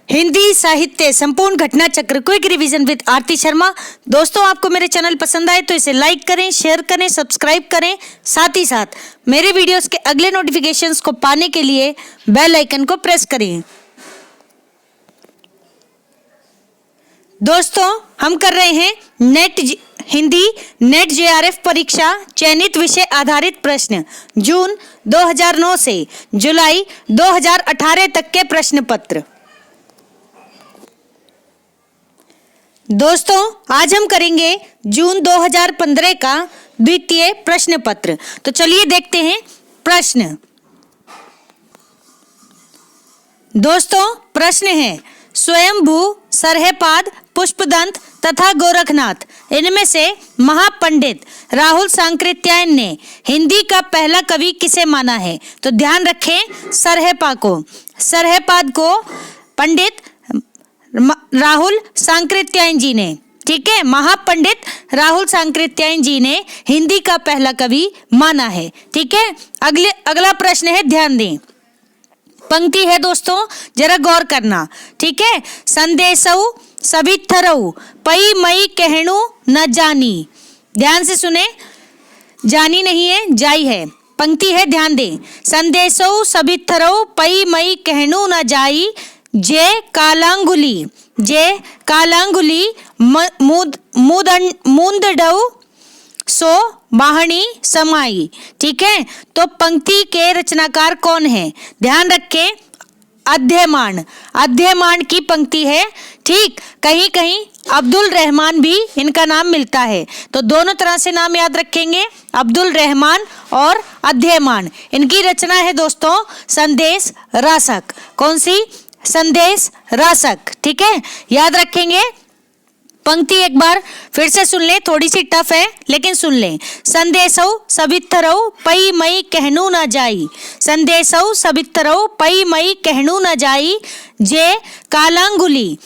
हिंदी साहित्य संपूर्ण घटना चक्र क्विक रिवीजन विद आरती शर्मा। दोस्तों, आपको मेरे चैनल पसंद आए तो इसे लाइक करें, शेयर करें, सब्सक्राइब करें। साथ ही साथ मेरे वीडियोस के अगले नोटिफिकेशंस को पाने के लिए बेल आइकन को प्रेस करें। दोस्तों, हम कर रहे हैं हिंदी नेट जेआरएफ परीक्षा चयनित विषय आधारित प्रश्न जून 2009 से जुलाई 2018 तक के प्रश्न पत्र। दोस्तों, आज हम करेंगे जून 2015 का द्वितीय प्रश्न पत्र। तो चलिए देखते हैं प्रश्न। दोस्तों, प्रश्न है स्वयंभू, सरहपाद, पुष्पदंत तथा गोरखनाथ, इनमें से महापंडित राहुल सांकृत्यायन ने हिंदी का पहला कवि किसे माना है? तो ध्यान रखें सरहपाद को पंडित राहुल सांकृत्यायन जी ने, ठीक है, महापंडित राहुल सांकृत्यायन जी ने हिंदी का पहला कवि माना है। ठीक है, अगला प्रश्न है, ध्यान दें, पंक्ति है दोस्तों, जरा गौर करना। ठीक है, संदेशऊ सबिथरऊ पई मई कहणु न जानी, ध्यान से सुने, जानी नहीं है, जाई है। पंक्ति है, ध्यान दें, संदेशऊ सबिथरऊ पई मई कहणु न जाई, जे कालांगुली मूंदडऊ सो बाहणी समाई। ठीक है, तो पंक्ति के रचनाकार कौन है? ध्यान रखें, अध्ययमान की पंक्ति है। ठीक, कहीं कहीं अब्दुल रहमान भी इनका नाम मिलता है, तो दोनों तरह से नाम याद रखेंगे, अब्दुल रहमान और अध्ययमान। इनकी रचना है दोस्तों संदेश रासक। कौन सी? संदेश रासक। ठीक है, याद रखेंगे। पंक्ति एक बार फिर से सुन लें, थोड़ी सी टफ है लेकिन सुन लें। संदेशऊ सबिथरऊ पई मई कहणु न जाई, संदेशऊ सबिथरऊ पई मई कहणु न जाई, जे कालांगुली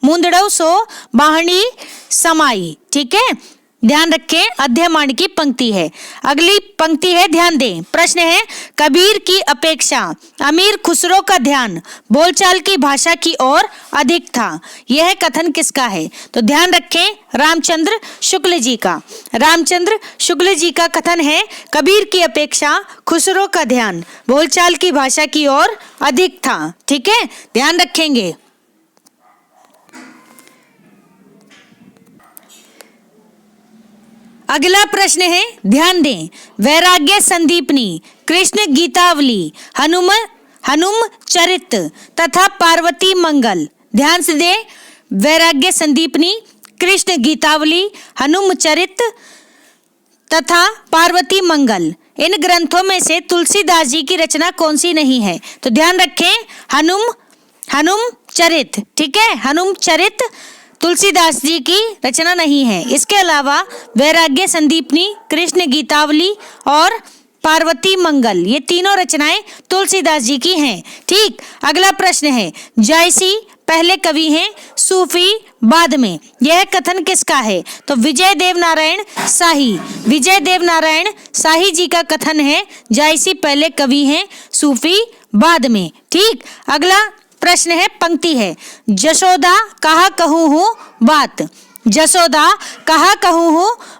मूंदड़ऊ सो बाहणी समाई। ठीक है, ध्यान रखें, अध्ययमान की पंक्ति है। अगली पंक्ति है, ध्यान दें, प्रश्न है कबीर की अपेक्षा अमीर खुसरो का ध्यान बोलचाल की भाषा की ओर अधिक था, यह कथन किसका है? तो ध्यान रखें, रामचंद्र शुक्ल जी का कथन है कबीर की अपेक्षा खुसरो का ध्यान बोलचाल की भाषा की ओर अधिक था। ठीक है, ध्यान रखेंगे। अगला प्रश्न है, ध्यान दें, वैराग्य संदीपनी, कृष्ण गीतावली, हनुम चरित तथा पार्वती मंगल, ध्यान से दें, वैराग्य संदीपनी, कृष्ण गीतावली, हनुम चरित तथा पार्वती मंगल, इन ग्रंथों में से तुलसीदास जी की रचना कौन सी नहीं है? तो ध्यान रखें, हनुम चरित। ठीक है, हनुम चरित तुलसीदास जी की रचना नहीं है। इसके अलावा वैराग्य संदीपनी, कृष्ण गीतावली और पार्वती मंगल, ये तीनों रचनाएं तुलसीदास जी की हैं। ठीक, अगला प्रश्न है, जायसी पहले कवि हैं, सूफी बाद में, यह कथन किसका है? तो विजय देव नारायण शाही जी का कथन है, जायसी पहले कवि हैं, सूफी बाद में। ठीक, अगला प्रश्न है, पंक्ति है, जसोदा कहा कहूँ हूँ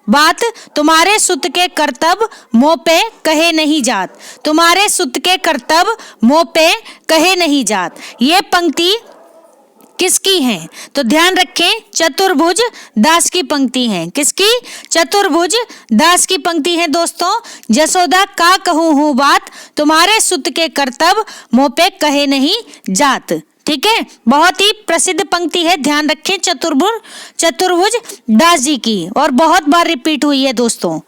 बात, तुम्हारे सुत के कर्तव्य मोह पे कहे नहीं जात, तुम्हारे सुत के कर्तव्य मोह पे कहे नहीं जात, ये पंक्ति किसकी है? तो ध्यान रखें, चतुर्भुज दास की पंक्ति है। किसकी? चतुर्भुज दास की पंक्ति है दोस्तों। जसोदा का कहूँ हूँ बात, तुम्हारे सुत के कर्तव्य मोह पे कहे नहीं जात। ठीक है, बहुत ही प्रसिद्ध पंक्ति है, ध्यान रखें, चतुर्भुज दास जी की, और बहुत बार रिपीट हुई है दोस्तों।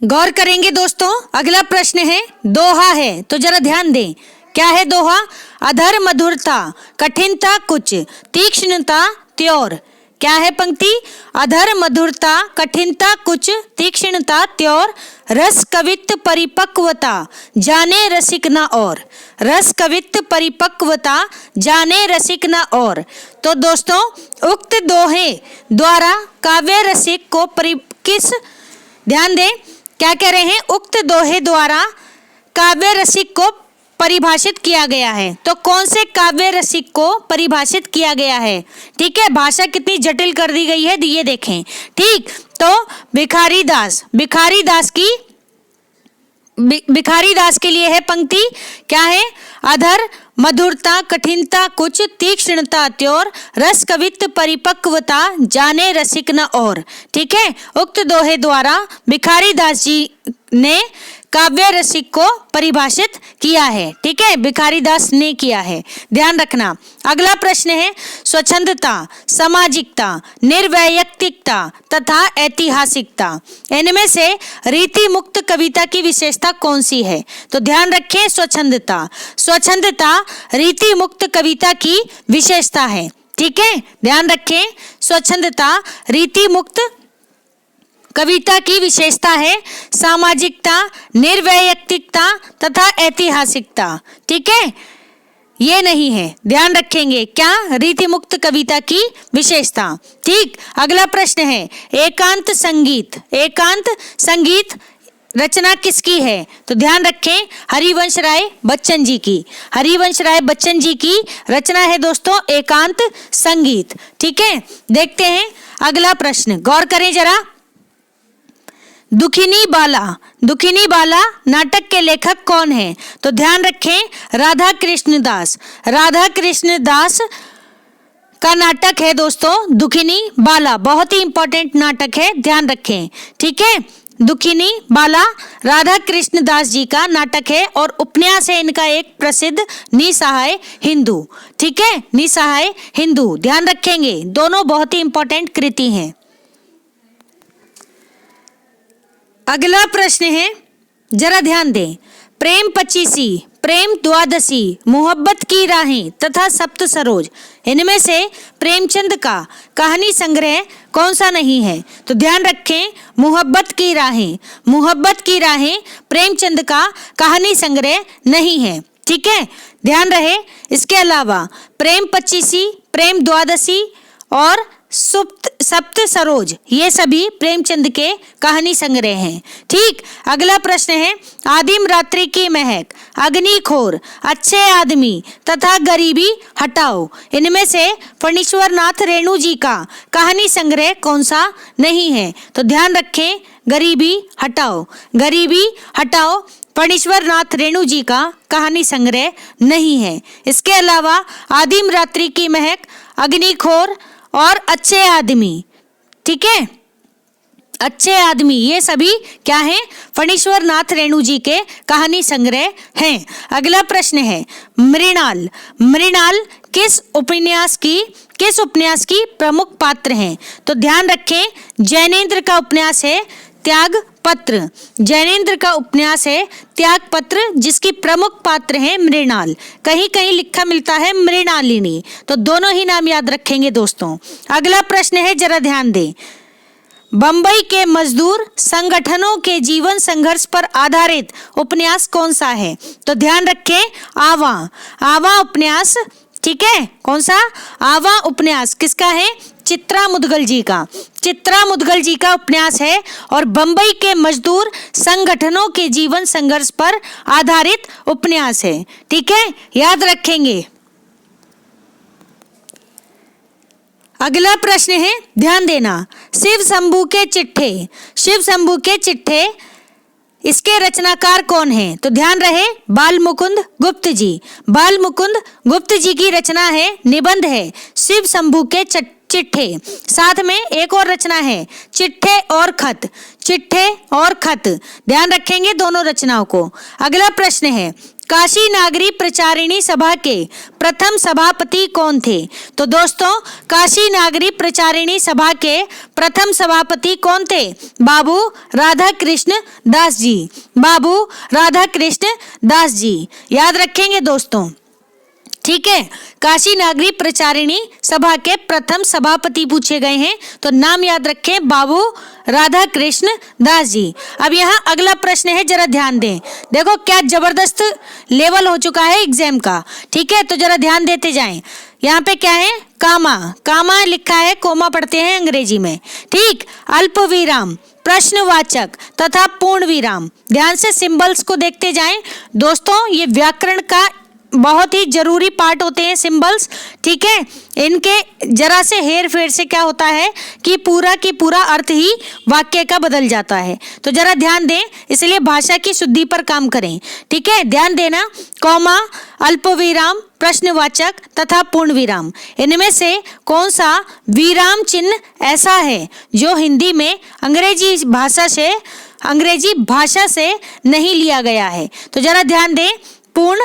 गौर करेंगे दोस्तों। अगला प्रश्न है, दोहा है, तो जरा ध्यान दें, क्या है दोहा? अधर मधुरता कठिनता कुछ, तीक्ष्णता त्योर। क्या है पंक्ति? अधर मधुरता कठिनता कुछ, तीक्ष्णता त्योर, रस कवित्त परिपक्वता जाने रसिक न और, रस कवित्त परिपक्वता जाने रसिक न और। तो दोस्तों, उक्त दोहे द्वारा काव्य रसिक को ध्यान दें, क्या कह रहे हैं, उक्त दोहे द्वारा काव्य रसिक को परिभाषित किया गया है। तो कौन से काव्य रसिक को परिभाषित किया गया है? ठीक है, भाषा कितनी जटिल कर दी गई है ये देखें। ठीक, तो भिखारी दास के लिए है पंक्ति, क्या है, अधर मधुरता कठिनता कुछ तीक्ष्णता त्योर रस कवित्व परिपक्वता जाने रसिक न और। ठीक है, उक्त दोहे द्वारा भिखारी दास जी ने काव्य रसिक को परिभाषित किया है। ठीक है, भिखारी दास ने किया है, ध्यान रखना। अगला प्रश्न है, स्वच्छंदता, सामाजिकता, निर्वैयक्तिकता तथा ऐतिहासिकता, इनमें से रीति मुक्त कविता की विशेषता कौन सी है? तो ध्यान रखें, स्वच्छंदता रीति मुक्त कविता की विशेषता है। ठीक है, ध्यान रखें, स्वच्छंदता रीति मुक्त कविता की विशेषता है। सामाजिकता, निर्वैयक्तिकता तथा ऐतिहासिकता, ठीक है, ये नहीं है, ध्यान रखेंगे, क्या, रीति मुक्त कविता की विशेषता। ठीक, अगला प्रश्न है, एकांत संगीत रचना किसकी है? तो ध्यान रखें, हरिवंश राय बच्चन जी की रचना है दोस्तों एकांत संगीत। ठीक है, देखते हैं अगला प्रश्न, गौर करें जरा। दुखिनी बाला नाटक के लेखक कौन है? तो ध्यान रखें, राधा कृष्ण दास का नाटक है दोस्तों दुखिनी बाला, बहुत ही इंपॉर्टेंट नाटक है, ध्यान रखें। ठीक है, दुखिनी बाला राधा कृष्ण दास जी का नाटक है और उपन्यास है इनका एक प्रसिद्ध निसहाय हिंदू। ठीक है, निसहाय हिंदू, ध्यान रखेंगे, दोनों बहुत ही इंपॉर्टेंट कृति हैं। अगला प्रश्न है, जरा ध्यान दें, प्रेम 25, प्रेम 12, मोहब्बत की राहें तथा सप्त सरोज, इनमें से प्रेमचंद का कहानी संग्रह कौन सा नहीं है? तो ध्यान रखें, मोहब्बत की राहें प्रेमचंद का कहानी संग्रह नहीं है। ठीक है, ध्यान रहे, इसके अलावा प्रेम 25, प्रेम 12 और सप्त सरोज, ये सभी प्रेमचंद के कहानी संग्रह हैं। ठीक, अगला प्रश्न है, आदिम रात्रि की महक, अग्निखोर, अच्छे आदमी तथा गरीबी हटाओ, इनमें से फणीश्वर नाथ रेणु जी का कहानी संग्रह कौन सा नहीं है? तो ध्यान रखें, गरीबी हटाओ फणीश्वर नाथ रेणु जी का कहानी संग्रह नहीं है। इसके अलावा आदिम रात्रि की महक, अग्निखोर और अच्छे आदमी, ठीक है, अच्छे आदमी, ये सभी क्या हैं? फणीश्वर नाथ रेणु जी के कहानी संग्रह हैं। अगला प्रश्न है, मृणाल किस उपन्यास की प्रमुख पात्र हैं? तो ध्यान रखें, जैनेन्द्र का उपन्यास है त्यागपत्र, जिसकी प्रमुख पात्र है मृणाल, कहीं कहीं लिखा मिलता है मृणालिनी, तो दोनों ही नाम याद रखेंगे दोस्तों। अगला प्रश्न है, जरा ध्यान दें, बंबई के मजदूर संगठनों के जीवन संघर्ष पर आधारित उपन्यास कौन सा है? तो ध्यान रखें, आवा उपन्यास, ठीक है, कौन सा? आवा उपन्यास किसका है? चित्रा मुदगल जी का उपन्यास है और बंबई के मजदूर संगठनों के जीवन संघर्ष पर आधारित उपन्यास है। ठीक है, याद रखेंगे। अगला प्रश्न है, ध्यान देना, शिव शंभू के चिट्ठे इसके रचनाकार कौन हैं? तो ध्यान रहे, बालमुकुंद गुप्त जी की रचना है, निबंध है शिव शंभू के चिट्ठे। साथ में एक और रचना है, चिट्ठे और खत, ध्यान रखेंगे दोनों रचनाओं को। अगला प्रश्न है, काशी नागरी प्रचारिणी सभा के प्रथम सभापति कौन थे? तो दोस्तों, काशी नागरी प्रचारिणी सभा के प्रथम सभापति कौन थे? बाबू राधा कृष्ण दास जी, याद रखेंगे दोस्तों। ठीक है, काशी नागरी प्रचारिणी सभा के प्रथम सभापति पूछे गए हैं, तो नाम याद रखें, बाबू राधा कृष्ण दास जी। अब यहाँ अगला प्रश्न है, जरा ध्यान दें, देखो क्या जबरदस्त लेवल हो चुका है एग्जाम का। ठीक है, तो जरा ध्यान देते जाएं। यहाँ पे क्या है? कामा लिखा है, कोमा पढ़ते हैं अंग्रेजी में। ठीक, अल्प विराम, प्रश्नवाचक तथा पूर्ण विराम। ध्यान से सिंबल्स को देखते जाएं दोस्तों, ये व्याकरण का बहुत ही जरूरी पार्ट होते हैं सिंबल्स, ठीक है। इनके जरा से हेर फेर से क्या होता है कि पूरा की पूरा अर्थ ही वाक्य का बदल जाता है। तो जरा ध्यान दें, इसलिए भाषा की शुद्धि पर काम करें, ठीक है। ध्यान देना, कॉमा, अल्प विराम, प्रश्नवाचक तथा पूर्ण विराम, इनमें से कौन सा विराम चिन्ह ऐसा है जो हिंदी में अंग्रेजी भाषा से नहीं लिया गया है। तो जरा ध्यान दें, पूर्ण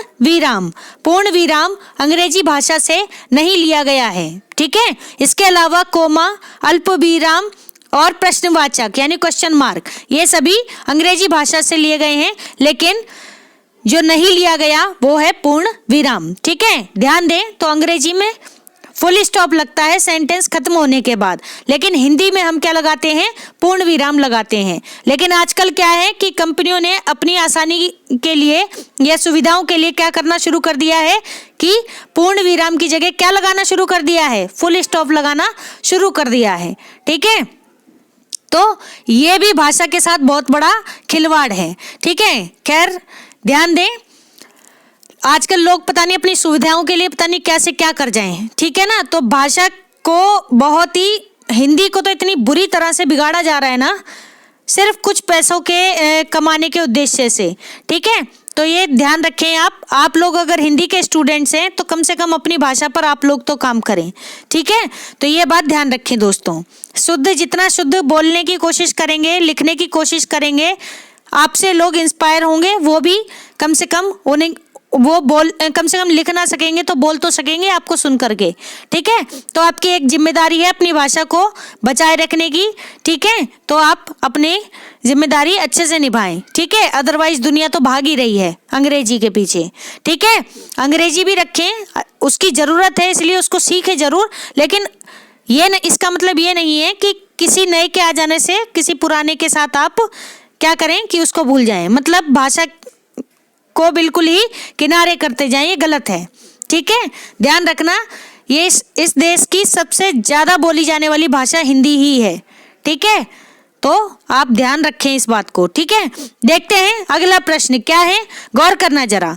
विराम अंग्रेजी भाषा से नहीं लिया गया है, ठीक है। इसके अलावा कोमा, अल्प विराम और प्रश्नवाचक यानी क्वेश्चन मार्क, ये सभी अंग्रेजी भाषा से लिए गए हैं, लेकिन जो नहीं लिया गया वो है पूर्ण विराम, ठीक है। ध्यान दें, तो अंग्रेजी में फुल स्टॉप लगता है सेंटेंस खत्म होने के बाद, लेकिन हिंदी में हम क्या लगाते हैं, पूर्ण विराम लगाते हैं। लेकिन आजकल क्या है कि कंपनियों ने अपनी आसानी के लिए या सुविधाओं के लिए क्या करना शुरू कर दिया है कि पूर्ण विराम की जगह क्या लगाना शुरू कर दिया है, फुल स्टॉप लगाना शुरू कर दिया है, ठीक है। तो ये भी भाषा के साथ बहुत बड़ा खिलवाड़ है, ठीक है। खैर ध्यान दें, आजकल लोग पता नहीं अपनी सुविधाओं के लिए पता नहीं कैसे क्या कर जाएं, ठीक है ना। तो भाषा को बहुत ही, हिंदी को तो इतनी बुरी तरह से बिगाड़ा जा रहा है ना, सिर्फ कुछ पैसों के कमाने के उद्देश्य से, ठीक है। तो ये ध्यान रखें, आप लोग अगर हिंदी के स्टूडेंट्स हैं तो कम से कम अपनी भाषा पर आप लोग तो काम करें, ठीक है। तो ये बात ध्यान रखें दोस्तों, जितना शुद्ध बोलने की कोशिश करेंगे, लिखने की कोशिश करेंगे, आपसे लोग इंस्पायर होंगे। वो भी कम से कम कम से कम लिख ना सकेंगे तो बोल तो सकेंगे आपको सुन करके, ठीक है। तो आपकी एक जिम्मेदारी है अपनी भाषा को बचाए रखने की, ठीक है। तो आप अपनी जिम्मेदारी अच्छे से निभाएं, ठीक है। अदरवाइज दुनिया तो भाग ही रही है अंग्रेजी के पीछे, ठीक है। अंग्रेजी भी रखें, उसकी ज़रूरत है इसलिए उसको सीखें ज़रूर, लेकिन इसका मतलब ये नहीं है कि किसी नए के आ जाने से किसी पुराने के साथ आप क्या करें कि उसको भूल जाएं। मतलब भाषा को बिल्कुल ही किनारे करते जाएं, ये गलत है, ठीक है। ध्यान रखना, ये इस देश की सबसे ज़्यादा बोली जाने वाली भाषा हिंदी ही है, ठीक है। तो आप ध्यान रखें इस बात को, ठीक है। देखते हैं अगला प्रश्न क्या है, गौर करना जरा।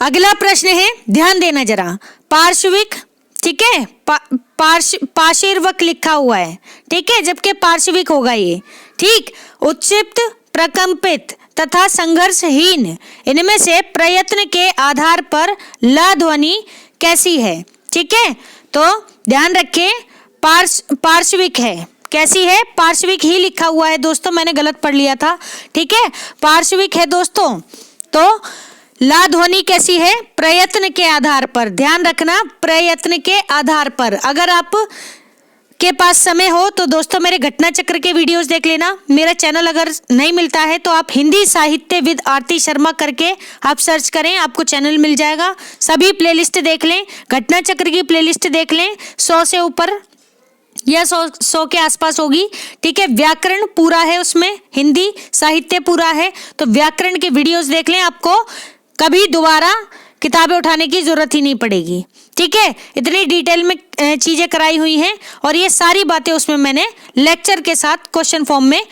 अगला प्रश्न है, ध्यान देना जरा, पार्श्विक, ठीक है, पार्श्विक लिखा हुआ है, ठीक है, जबकि पार्श्विक होगा ये, ठीक। उत्क्षिप्त, प्रकंपित तथा संघर्षहीन, इनमें से प्रयत्न के आधार पर ल ध्वनि कैसी है, ठीक है। तो ध्यान रखें, पार्श्विक है, कैसी है, पार्श्विक ही लिखा हुआ है दोस्तों, मैंने गलत पढ़ लिया था, ठीक है। पार्श्विक है दोस्तों। तो ला ध्वनि कैसी है, प्रयत्न के आधार पर। ध्यान रखना, प्रयत्न के आधार पर। अगर आप के पास समय हो तो दोस्तों मेरे घटना चक्र के वीडियोस देख लेना। मेरा चैनल अगर नहीं मिलता है तो आप हिंदी साहित्य विद आरती शर्मा करके आप सर्च करें, आपको चैनल मिल जाएगा। सभी प्लेलिस्ट देख लें, घटना चक्र की प्लेलिस्ट देख लें, 100 से ऊपर या 100 के आसपास होगी, ठीक है। व्याकरण पूरा है उसमें, हिंदी साहित्य पूरा है, तो व्याकरण के वीडियोस देख लें, आपको कभी दोबारा किताबें उठाने की जरूरत ही नहीं पड़ेगी, ठीक है। इतनी डिटेल में चीजें कराई हुई हैं और ये सारी बातें उसमें मैंने लेक्चर के साथ क्वेश्चन फॉर्म में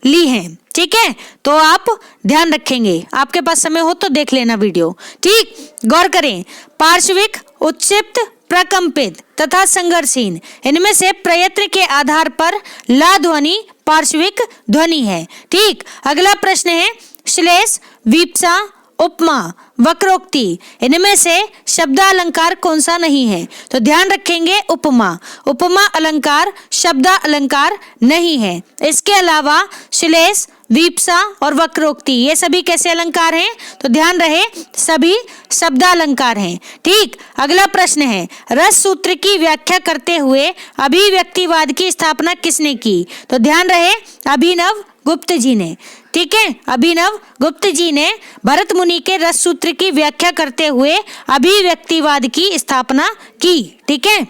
ली हैं, ठीक है। तो आप ध्यान रखेंगे, आपके पास समय हो तो देख लेना वीडियो, ठीक। गौर करें, पार्श्विक, उत्क्षिप्त, प्रकंपित तथा संघर्षहीन, इनमें से प्रयत्न के आधार पर ला ध्वनि पार्श्विक ध्वनि है, ठीक। अगला प्रश्न है, श्लेष, विप्सा, उपमा, वक्रोक्ति, इनमें से शब्दालंकार कौन सा नहीं है। तो ध्यान रखेंगे, उपमा अलंकार शब्दालंकार नहीं है। इसके अलावा श्लेष, विप्सा और वक्रोक्ति, ये सभी कैसे अलंकार हैं, तो ध्यान रहे सभी शब्दालंकार हैं, ठीक। अगला प्रश्न है, रस सूत्र की व्याख्या करते हुए अभिव्यक्तिवाद की स्थापना किसने की। तो ध्यान रहे अभिनव गुप्त जी ने, ठीक है। अभिनव गुप्त जी ने भरत मुनि के रस सूत्र की व्याख्या करते हुए अभिव्यक्तिवाद की स्थापना की, ठीक है।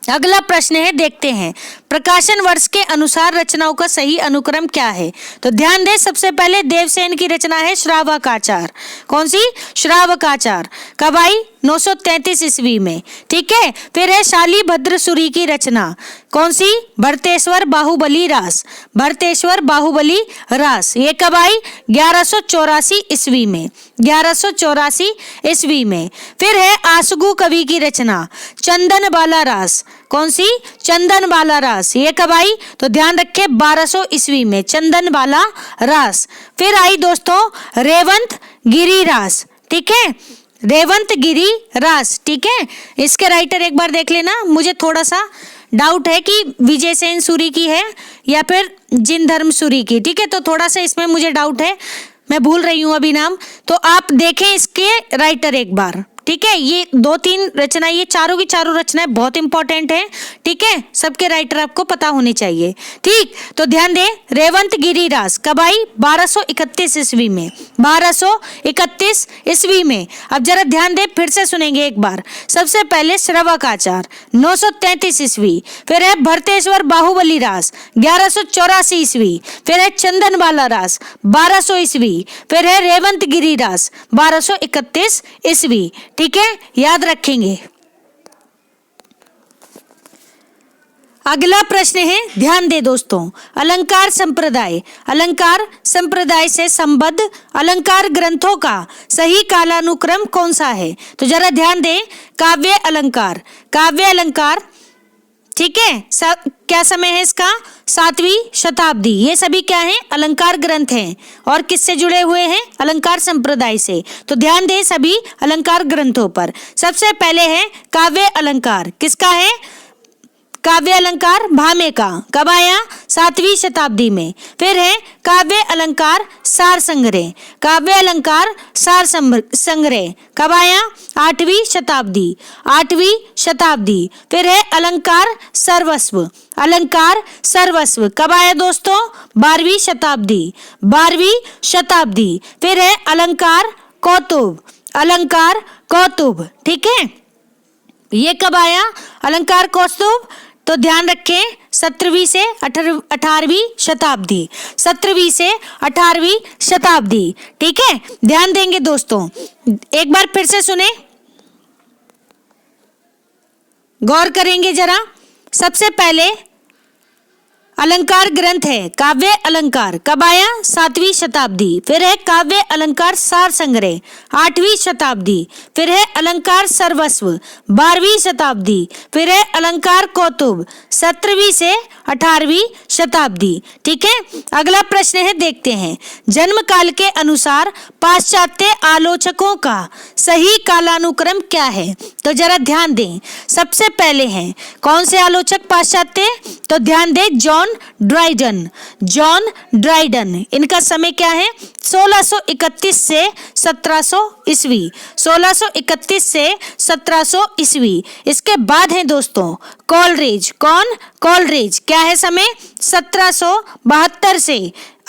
अगला प्रश्न है, देखते हैं, प्रकाशन वर्ष के अनुसार रचनाओं का सही अनुक्रम क्या है। तो ध्यान दें, सबसे पहले देवसेन की रचना है श्रावकाचार। कौन सी, श्रावकाचार। कब आई, 933 ईस्वी में। ठीक है, फिर है शालिभद्र सूरी की रचना, कौन सी? भरतेश्वर बाहुबली रास। भरतेश्वर बाहुबली रास ये कब आई? 1184 ईस्वी में। 1184 ईस्वी में। फिर है आसगु कवि की रचना, चंदन बाला रास, कौन सी? चंदन बाला रास ये कब आई? तो ध्यान रखें 1200 ईस्वी में, चंदन बाला रास। फिर आई दोस्तों रेवंत गिरी रास। ठीक है, रेवंत गिरी रास। ठीक है, इसके राइटर एक बार देख लेना, मुझे थोड़ा सा डाउट है कि विजय सेन सूरी की है या फिर जिनधर्म सूरी की। ठीक है, तो थोड़ा सा इसमें मुझे डाउट है, मैं भूल रही हूँ अभी नाम, तो आप देखें इसके राइटर एक बार। ठीक है, ये 2-3 रचना, ये चारों की चारों रचनाएं बहुत इंपॉर्टेंट है। ठीक है, सबके राइटर आपको पता होने चाहिए। ठीक, तो ध्यान दें, रेवंत गिरी रास कब आई? 1231 ईस्वी में। 1231 ईस्वी में। अब जरा ध्यान दें, फिर से सुनेंगे एक बार। सबसे पहले श्रवकाचार 933 ईस्वी, फिर है भरतेश्वर बाहुबली रास 1184 ईस्वी, फिर है चंदन बाला रास 1200 ईस्वी, फिर है रेवंत गिरी रास 1231 ईस्वी। ठीक है, याद रखेंगे। अगला प्रश्न है, ध्यान दे दोस्तों, अलंकार संप्रदाय। अलंकार संप्रदाय से संबद्ध अलंकार ग्रंथों का सही कालानुक्रम कौन सा है? तो जरा ध्यान दें, काव्य अलंकार। काव्य अलंकार, ठीक है, क्या समय है इसका? 7वीं शताब्दी। ये सभी क्या हैं? अलंकार ग्रंथ हैं। और किससे जुड़े हुए हैं? अलंकार संप्रदाय से। तो ध्यान दें सभी अलंकार ग्रंथों पर। सबसे पहले है काव्य अलंकार, किसका है? काव्य अलंकार भामे का, कब आया? 7वीं शताब्दी में। फिर है काव्य अलंकार सार संग्रह। काव्य अलंकार सार संग्रह कब आया? 8वीं शताब्दी। 8वीं शताब्दी। फिर है अलंकार सर्वस्व। अलंकार सर्वस्व कब आया दोस्तों? 12वीं शताब्दी। 12वीं शताब्दी। फिर है अलंकार कौतुब। अलंकार कौतुब, ठीक है, ये कब आया? अलंकार कौस्तुभ, तो ध्यान रखें 17वीं से 18वीं शताब्दी। 17वीं से 18वीं शताब्दी। ठीक है, ध्यान देंगे दोस्तों, एक बार फिर से सुने, गौर करेंगे जरा। सबसे पहले अलंकार ग्रंथ है काव्य अलंकार, कब आया? 7वीं शताब्दी। फिर है काव्य अलंकार सार संग्रह, 8वीं शताब्दी। फिर है अलंकार सर्वस्व, 12वीं शताब्दी। फिर है अलंकार कौतुब, 17वीं से 18वीं शताब्दी। ठीक है, अगला प्रश्न है, देखते हैं। जन्म काल के अनुसार पाश्चात्य आलोचकों का सही कालानुक्रम क्या है? तो जरा ध्यान दें, सबसे पहले हैं कौन से आलोचक पाश्चात्य? तो ध्यान दें, जॉन ड्राइडन। जॉन ड्राइडन, इनका समय क्या है? 1631 से 1700 ईस्वी। 1631 से 1700 ईस्वी। इसके बाद है दोस्तों कॉलरेज। कौन? कॉलरेज। क्या है समय? 1772 से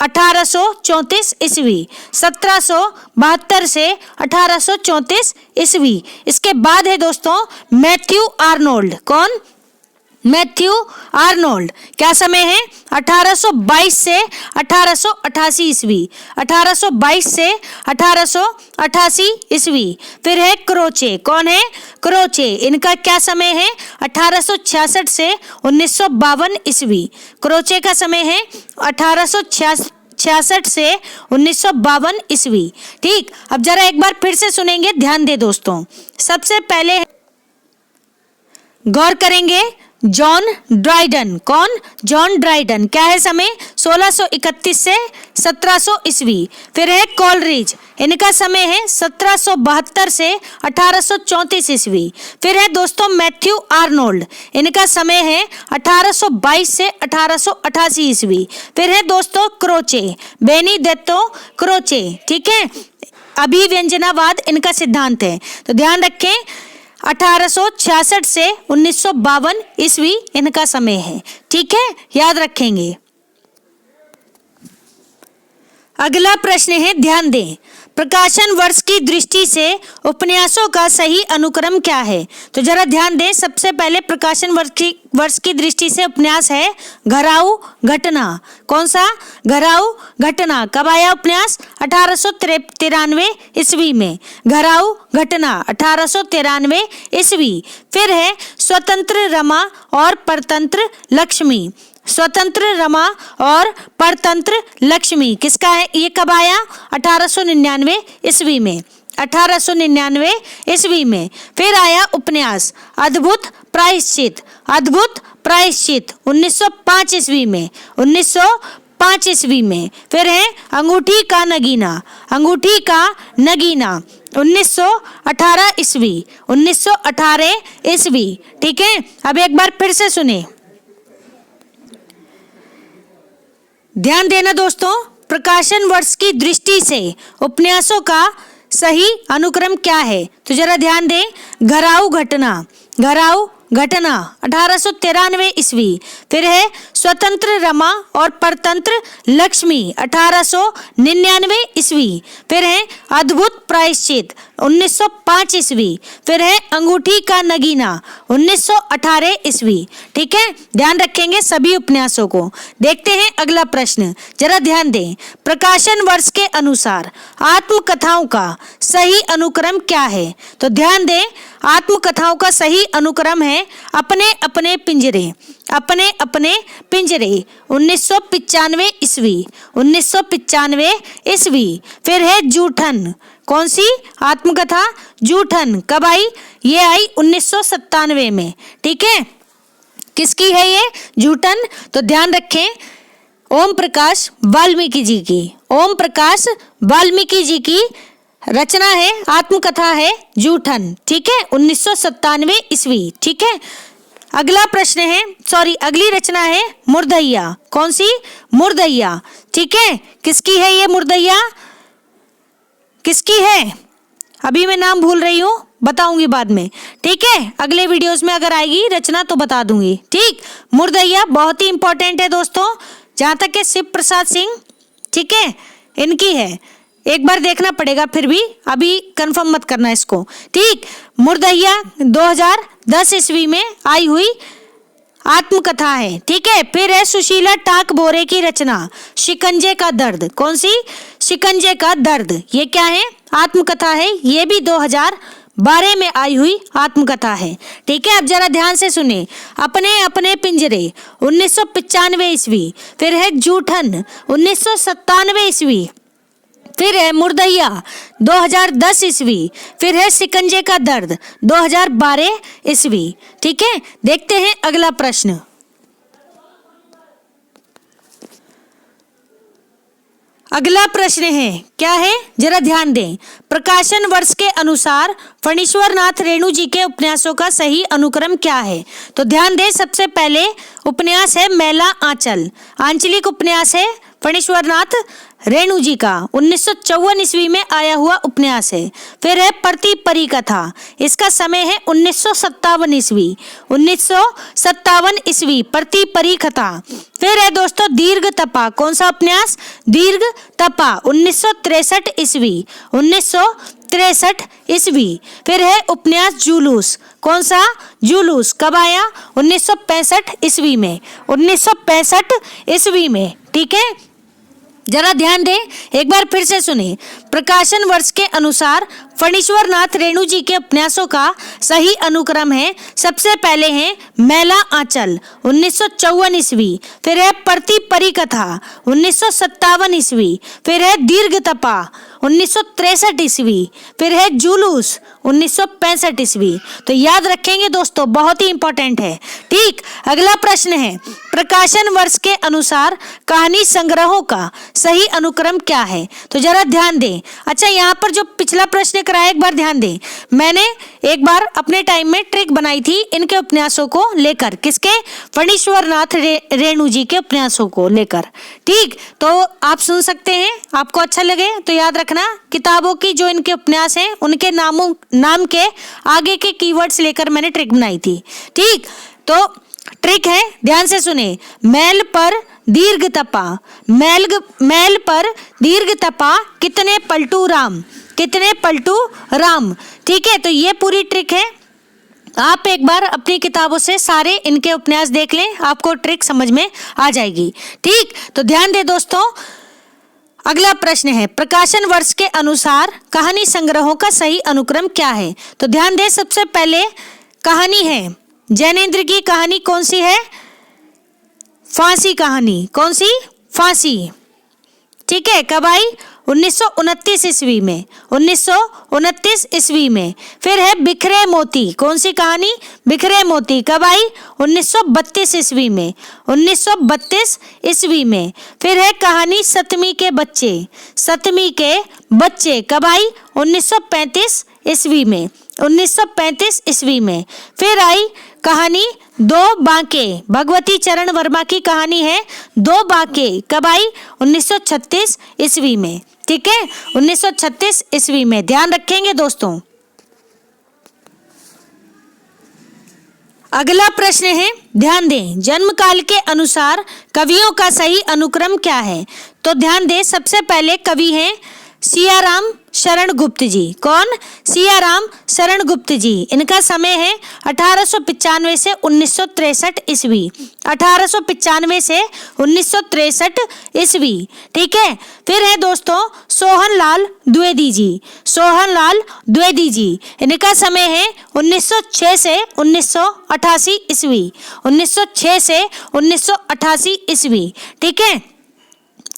1834 ईस्वी। 1772 से 1834 ईस्वी। इसके बाद है दोस्तों मैथ्यू आर्नोल्ड। कौन? Matthew Arnold. क्या समय है? 1822 से 1888 ईस्वी। 1822 से 1888 ईस्वी। फिर है क्रोचे। कौन है? क्रोचे। इनका क्या समय है? 1866 से 1952 ईस्वी। क्रोचे का समय है 1866 से 1952 ईस्वी। ठीक, अब जरा एक बार फिर से सुनेंगे, ध्यान दे दोस्तों। सबसे पहले गौर करेंगे जॉन ड्राइडन। कौन? John Dryden. क्या है समय? 1631 से 1700 ईस्वी। फिर है कॉलरेज, इनका समय है 1772 से 1834 ईस्वी। फिर है दोस्तों मैथ्यू आर्नोल्ड, इनका समय है 1822 से 1888 ईस्वी। फिर है दोस्तों क्रोचे, बेनिडेत्तो क्रोचे। ठीक है, अभिव्यंजनावाद इनका सिद्धांत है। तो ध्यान रखें 1866 से 1952 ईस्वी इनका समय है। ठीक है, याद रखेंगे। अगला प्रश्न है, ध्यान दें। प्रकाशन वर्ष की दृष्टि से उपन्यासों का सही अनुक्रम क्या है? तो जरा ध्यान दें, सबसे पहले प्रकाशन वर्ष की दृष्टि से उपन्यास है घराऊ घटना। कौन सा? घराऊ घटना। कब आया उपन्यास? 1893 ईस्वी में। घराऊ घटना 1893 ईस्वी। फिर है स्वतंत्र रमा और परतंत्र लक्ष्मी। स्वतंत्र रमा और परतंत्र लक्ष्मी किसका है? ये कब आया? 1899 ईस्वी में। 1899 ईस्वी में। फिर आया उपन्यास अद्भुत प्रायश्चित। अद्भुत प्रायश्चित 1905 ईस्वी में। 1905 ईस्वी में। फिर है अंगूठी का नगीना। अंगूठी का नगीना 1918 ईस्वी। 1918 ईस्वी। ठीक है, अब एक बार फिर से सुने, ध्यान देना दोस्तों। प्रकाशन वर्ष की दृष्टि से उपन्यासों का सही अनुक्रम क्या है? तो जरा ध्यान दें, घराऊ घटना। घराऊ घटना 1893 ईस्वी। फिर है स्वतंत्र रमा और परतंत्र लक्ष्मी 1899 ईस्वी। फिर है अद्भुत प्रायश्चित 1905 ईस्वी। फिर है अंगूठी का नगीना 1918 ईस्वी। ठीक है, ध्यान रखेंगे सभी उपन्यासों को। देखते हैं अगला प्रश्न, जरा ध्यान दें। प्रकाशन वर्ष के अनुसार आत्मकथाओं का सही अनुक्रम क्या है? तो ध्यान दें, आत्मकथाओं का सही अनुक्रम है अपने अपने पिंजरे। अपने अपने पिंजरे 1995 ईस्वी। 1995 ईस्वी। फिर है जूठन। कौन सी आत्मकथा? जूठन। कब आई? ये आई 1997 में। ठीक है, किसकी है ये जूठन? तो ध्यान रखें, ओम प्रकाश वाल्मीकि जी की। ओम प्रकाश वाल्मीकि जी की रचना है, आत्मकथा है जूठन। ठीक है, 1997 ईस्वी। ठीक है, अगला प्रश्न है, अगली रचना है मुर्दैया। कौन सी? मुर्दैया। ठीक है, किसकी है ये मुर्दैया? किसकी है? अभी मैं नाम भूल रही हूँ, बताऊंगी बाद में। ठीक है, अगले वीडियोस में अगर आएगी रचना तो बता दूंगी। ठीक, मुर्दैया बहुत ही इंपॉर्टेंट है दोस्तों, जहां तक के शिव प्रसाद सिंह, ठीक है, इनकी है। एक बार देखना पड़ेगा, फिर भी अभी कंफर्म मत करना इसको। ठीक, मुर्दैया 2010 ईस्वी में आई हुई आत्मकथा है। ठीक है, फिर है सुशीला टाक बोरे की रचना शिकंजे का दर्द। कौन सी? शिकंजे का दर्द। ये क्या है? आत्मकथा है। ये भी 2012 में आई हुई आत्मकथा है। ठीक है, अब जरा ध्यान से सुने। अपने अपने पिंजरे 1995 ईस्वी। फिर है जूठन 1997 ईस्वी। फिर है मुर्दैया 2010 ईस्वी। फिर है शिकंजे का दर्द 2012 ईस्वी। ठीक है, देखते हैं अगला प्रश्न। अगला प्रश्न है, क्या है? जरा ध्यान दें। प्रकाशन वर्ष के अनुसार फणीश्वर नाथ रेणु जी के उपन्यासों का सही अनुक्रम क्या है? तो ध्यान दें, सबसे पहले उपन्यास है मैला आंचल। आंचलिक उपन्यास है फणीश्वर नाथ रेणु जी का, 1954 ईस्वी में आया हुआ उपन्यास है। फिर है प्रति परी कथा। इसका समय है 1957 ईस्वी। 1957 ईस्वी प्रति परी कथा। फिर है दोस्तों दीर्घ तपा। कौन सा उपन्यास? दीर्घ तपा 1963 ईस्वी। 1963 ईस्वी। फिर है उपन्यास जुलूस। कौन सा? जुलूस। कब आया? 1965 ईस्वी में। 1965 ईस्वी में। ठीक है, जरा ध्यान दें, एक बार फिर से सुने। प्रकाशन वर्ष के अनुसार फणीश्वर नाथ रेणु जी के उपन्यासों का सही अनुक्रम है, सबसे पहले है मैला आंचल 1954 ईस्वी। फिर है प्रति परी कथा 1957 ईस्वी। फिर है दीर्घ तपा 1963 ईस्वी। फिर है जुलूस 1965 ईस्वी। तो याद रखेंगे दोस्तों, बहुत ही इंपॉर्टेंट है। ठीक, अगला प्रश्न है, प्रकाशन वर्ष के अनुसार कहानी संग्रहों का सही अनुक्रम क्या है? तो जरा ध्यान दें। अच्छा, यहाँ पर जो पिछला प्रश्न कराया, एक बार ध्यान दें। मैंने एक बार अपने टाइम में ट्रिक बनाई थी इनके उपन्यासों को लेकर। किसके? फणीश्वर नाथ रेणु जी के उपन्यासों को लेकर। ठीक, तो आप सुन सकते हैं, आपको अच्छा लगे तो याद रखना, किताबों की जो इनके उपन्यास हैं उनके नाम के आगे के कीवर्ड्स लेकर मैंने ट्रिक बनाई थी। ठीक, तो ट्रिक है, ध्यान से सुने। मैल पर दीर्घ तपा, मैल पर दीर्घ तपा, कितने पलटू राम, कितने पलटू राम। ठीक है, तो ये पूरी ट्रिक है। आप एक बार अपनी किताबों से सारे इनके उपन्यास देख लें, आपको ट्रिक समझ में आ जाएगी। ठीक, तो ध्यान दे दोस्तों, अगला प्रश्न है प्रकाशन वर्ष के अनुसार कहानी संग्रहों का सही अनुक्रम क्या है। तो ध्यान दे, सबसे पहले कहानी है जैनेन्द्र की कहानी, कौन सी है, फांसी कहानी, कौन सी, फांसी। ठीक है, कब आई, 1929 ईस्वी में, 1929 ईस्वी में। फिर है बिखरे मोती, कौन सी कहानी, बिखरे मोती, कब आई, 1932 ईस्वी में, 1932 ईस्वी में। फिर है कहानी सतमी के बच्चे, सतमी के बच्चे, कब आई, 1935 ईस्वी में, 1935 ईस्वी में। फिर आई कहानी दो बांके, भगवती चरण वर्मा की कहानी है दो बांके, कब आई, 1936 ईस्वी में। ठीक है, 1936 ईस्वी में, ध्यान रखेंगे दोस्तों। अगला प्रश्न है, ध्यान दें, जन्म काल के अनुसार कवियों का सही अनुक्रम क्या है। तो ध्यान दें, सबसे पहले कवि हैं सियाराम शरण गुप्त जी। कौन, सियाराम शरण गुप्त जी। इनका समय है 1895 से 1963 ईस्वी, 1895 से 1963 ईस्वी। ठीक है, फिर है दोस्तों सोहनलाल द्विवेदी जी, सोहनलाल द्विवेदी जी। इनका समय है 1906 से 1988 ईस्वी, 1906 से 1988 ईस्वी। ठीक है,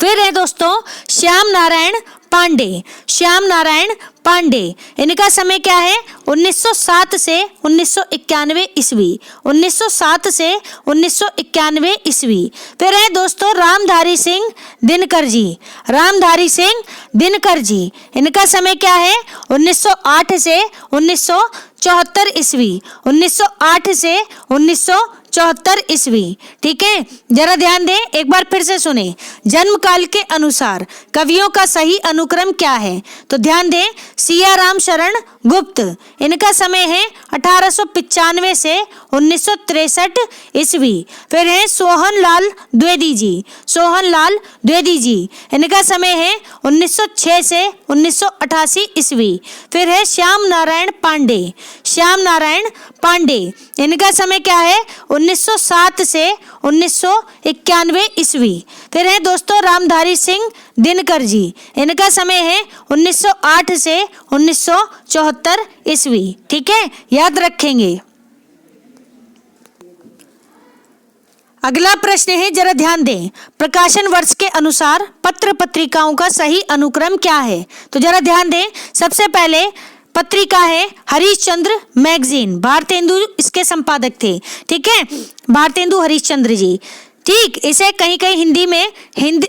फिर है दोस्तों श्याम नारायण पांडे, श्याम नारायण पांडे। इनका समय क्या है, 1907 से 1991 ईस्वी, 1907 से 1991 ईस्वी। फिर है दोस्तों रामधारी सिंह दिनकर जी, रामधारी सिंह दिनकर जी। इनका समय क्या है, 1908 से 1974 ईस्वी, 1908 से 1974 ईस्वी। ठीक है, जरा ध्यान दें, एक बार फिर से सुने, जन्म काल के अनुसार कवियों का सही अनुक्रम क्या है। तो ध्यान दें, सियाराम शरण गुप्त, इनका समय है 1895 से 1963 ईस्वी। फिर है सोहनलाल द्विवेदी जी, सोहनलाल द्विवेदी जी। इनका समय है 1906 से 1988 ईस्वी। फिर है श्याम नारायण पांडे, श्याम नारायण पांडे। इनका समय क्या है, 1907 से 1991 ईस्वी। फिर है दोस्तों रामधारी सिंह दिनकर जी। इनका समय है 1908 से 1974 ईस्वी। ठीक है, याद रखेंगे। अगला प्रश्न है, जरा ध्यान दें, प्रकाशन वर्ष के अनुसार पत्र पत्रिकाओं का सही अनुक्रम क्या है। तो जरा ध्यान दें, सबसे पहले पत्रिका है हरिश्चंद्र मैगजीन, भारतेंदु इसके संपादक थे। ठीक है, भारतेंदु हरिश्चंद्र जी। ठीक, इसे कहीं कहीं हिंदी में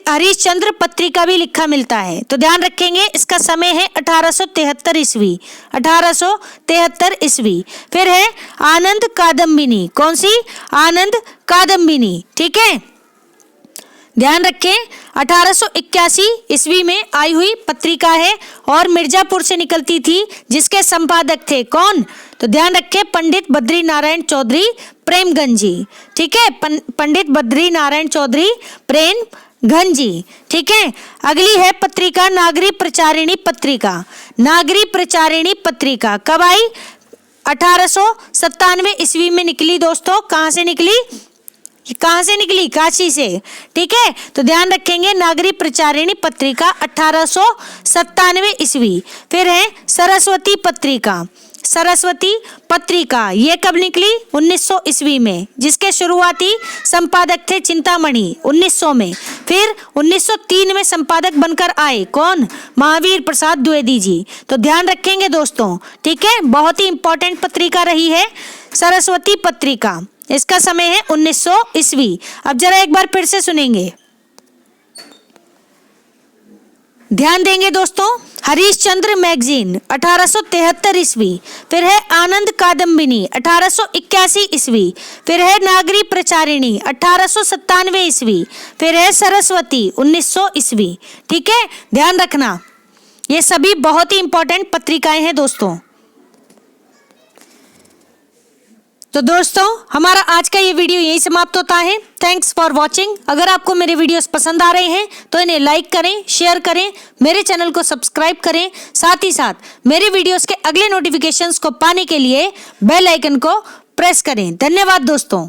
हरिश्चंद्र पत्रिका भी लिखा मिलता है। तो ध्यान रखेंगे, इसका समय है 1873 ईस्वी, 1873 ईस्वी। फिर है आनंद कादम्बिनी, कौन सी, आनंद कादम्बिनी। ठीक है, ध्यान रखें, 1881 ईस्वी में आई हुई पत्रिका है और मिर्जापुर से निकलती थी, जिसके संपादक थे कौन। तो ध्यान रखें, पंडित बद्री नारायण चौधरी प्रेमगंज जी। ठीक है, पंडित बद्री नारायण चौधरी प्रेमगंज जी। ठीक है, अगली है पत्रिका नागरी प्रचारिणी पत्रिका, नागरी प्रचारिणी पत्रिका कब आई, 1897 ईस्वी में निकली दोस्तों। कहाँ से निकली, कहाँ से निकली, काशी से। ठीक है, तो ध्यान रखेंगे, नागरी प्रचारिणी पत्रिका 1897 ईस्वी। फिर है सरस्वती पत्रिका, सरस्वती पत्रिका, ये कब निकली, 1900 ईस्वी में, जिसके शुरुआती संपादक थे चिंतामणि 1900 में। फिर 1903 में संपादक बनकर आए कौन, महावीर प्रसाद द्विवेदी जी। तो ध्यान रखेंगे दोस्तों। ठीक है, बहुत ही इंपॉर्टेंट पत्रिका रही है सरस्वती पत्रिका। इसका समय है 1900 ईस्वी। अब जरा एक बार फिर से सुनेंगे, ध्यान देंगे दोस्तों। हरिश्चंद्र मैगजीन 1873 ईस्वी। फिर है आनंद कादम्बिनी 1881 ईस्वी। फिर है नागरी प्रचारिणी 1897 ईस्वी। फिर है सरस्वती 1900 ईस्वी। ठीक है, ध्यान रखना, ये सभी बहुत ही इंपॉर्टेंट पत्रिकाएं हैं दोस्तों। तो दोस्तों हमारा आज का ये वीडियो यही समाप्त होता है। Thanks for watching. अगर आपको मेरे वीडियोस पसंद आ रहे हैं तो इन्हें लाइक करें, शेयर करें, मेरे चैनल को सब्सक्राइब करें। साथ ही साथ मेरे वीडियोस के अगले नोटिफिकेशंस को पाने के लिए बेल आइकन को प्रेस करें। धन्यवाद दोस्तों।